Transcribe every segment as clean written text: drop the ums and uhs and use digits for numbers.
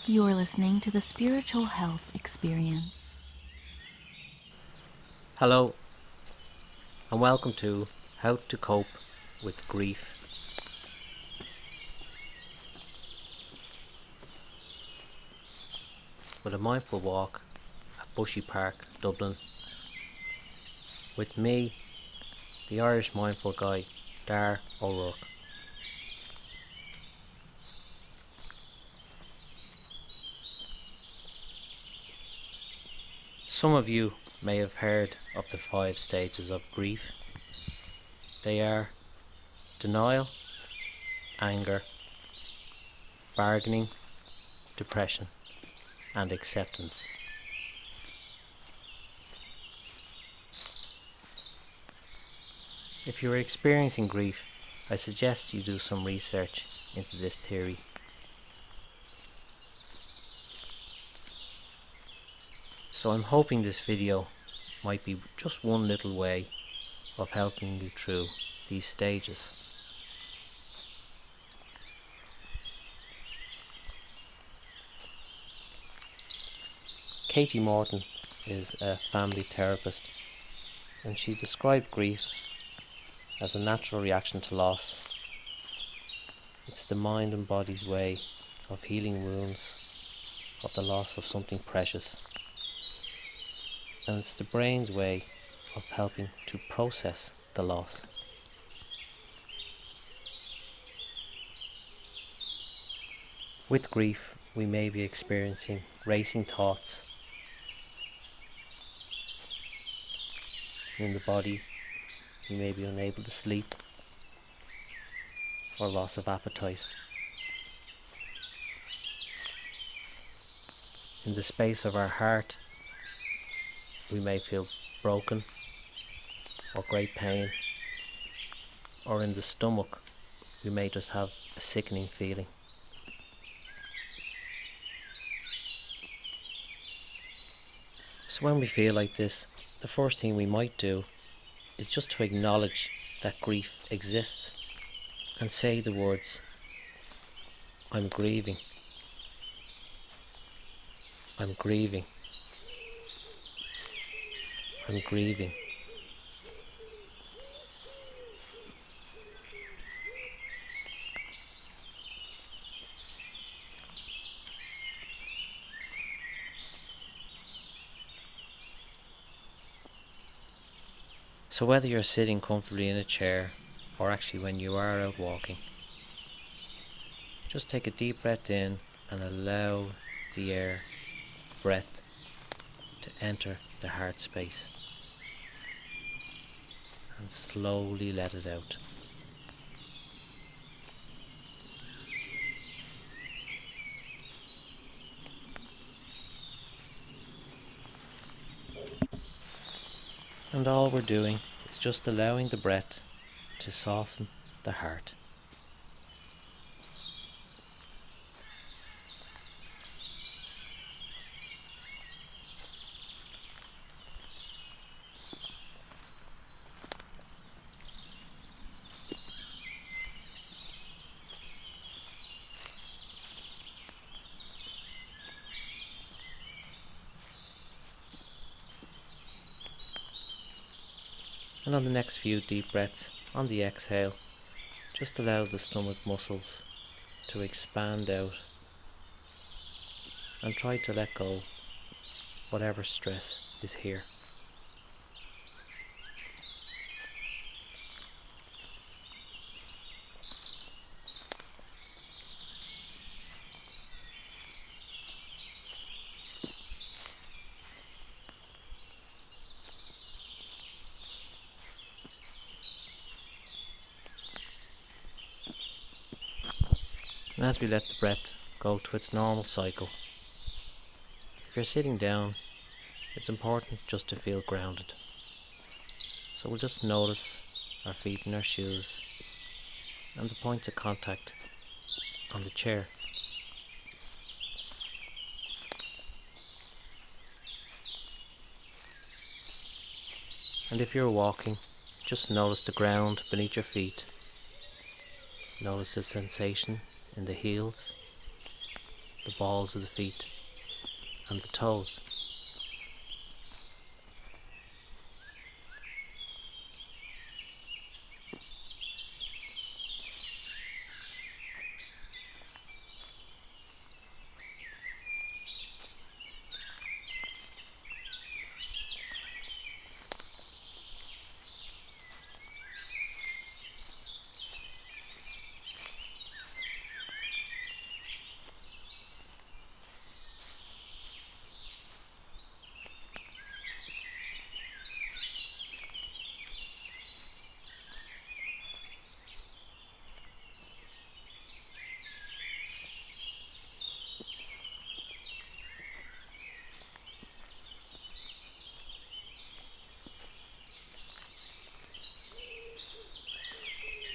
You're listening to the Spiritual Health Experience. Hello, and welcome to How to Cope with Grief. With a mindful walk at Bushy Park, Dublin. With me, the Irish mindful guy, Dar O'Rourke. Some of you may have heard of the 5 stages of grief. They are denial, anger, bargaining, depression, and acceptance. If you are experiencing grief, I suggest you do some research into this theory. So I'm hoping this video might be just one little way of helping you through these stages. Katie Morton is a family therapist, and she described grief as a natural reaction to loss. It's the mind and body's way of healing wounds of the loss of something precious. And it's the brain's way of helping to process the loss. With grief, we may be experiencing racing thoughts. In the body, we may be unable to sleep or loss of appetite. In the space of our heart, we may feel broken or great pain, or in the stomach we may just have a sickening feeling. So when we feel like this, the first thing we might do is just to acknowledge that grief exists and say the words, I'm grieving, I'm grieving, I'm grieving. So whether you're sitting comfortably in a chair or actually when you are out walking, just take a deep breath in and allow the air, breath, to enter the heart space. And slowly let it out. And all we're doing is just allowing the breath to soften the heart. And on the next few deep breaths, on the exhale, just allow the stomach muscles to expand out and try to let go whatever stress is here. And as we let the breath go to its normal cycle, if you're sitting down, it's important just to feel grounded. So we'll just notice our feet in our shoes and the points of contact on the chair. And if you're walking, just notice the ground beneath your feet. Notice the sensation in the heels. the balls of the feet and the toes.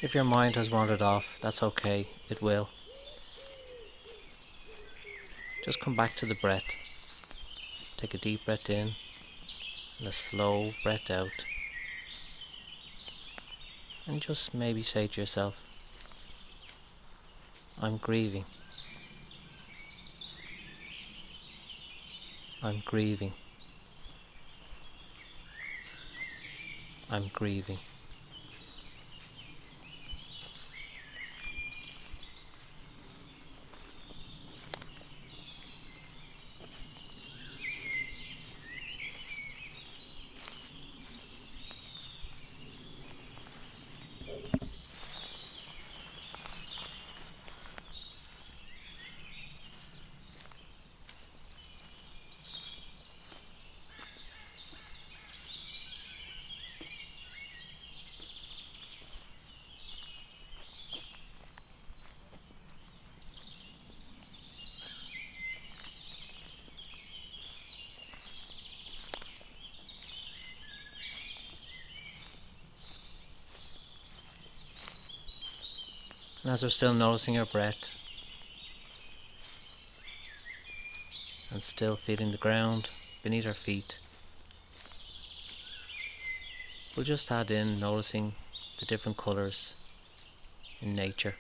If your mind has wandered off, that's okay, it will. Just come back to the breath. Take a deep breath in and a slow breath out. And just maybe say to yourself, I'm grieving. I'm grieving. I'm grieving. And as we're still noticing our breath and still feeling the ground beneath our feet, we'll just add in noticing the different colours in nature.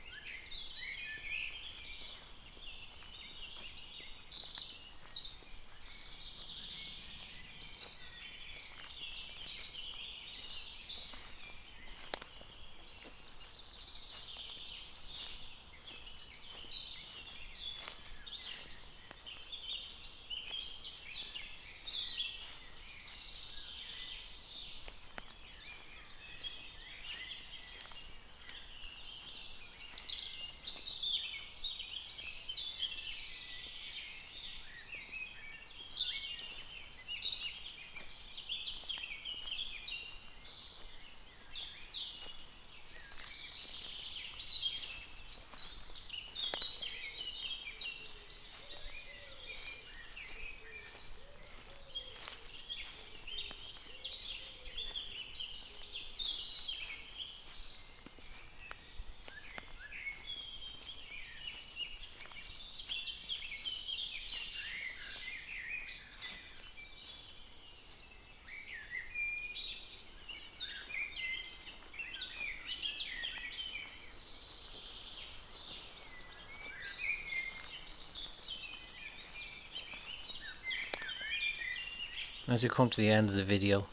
As we come to the end of the video,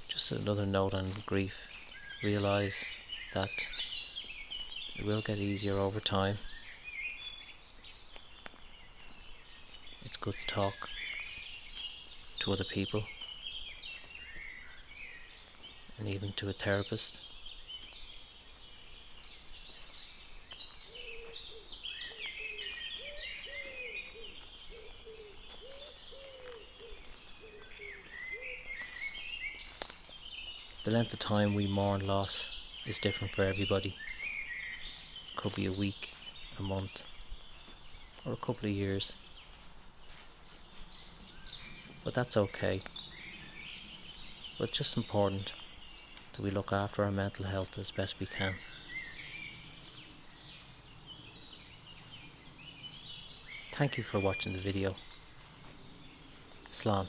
just another note on grief. Realise that it will get easier over time. It's good to talk to other people and even to a therapist. The length of time we mourn loss is different for everybody. Could be a week, a month, or a couple of years. But that's okay. But it's just important that we look after our mental health as best we can. Thank you for watching the video. Slán.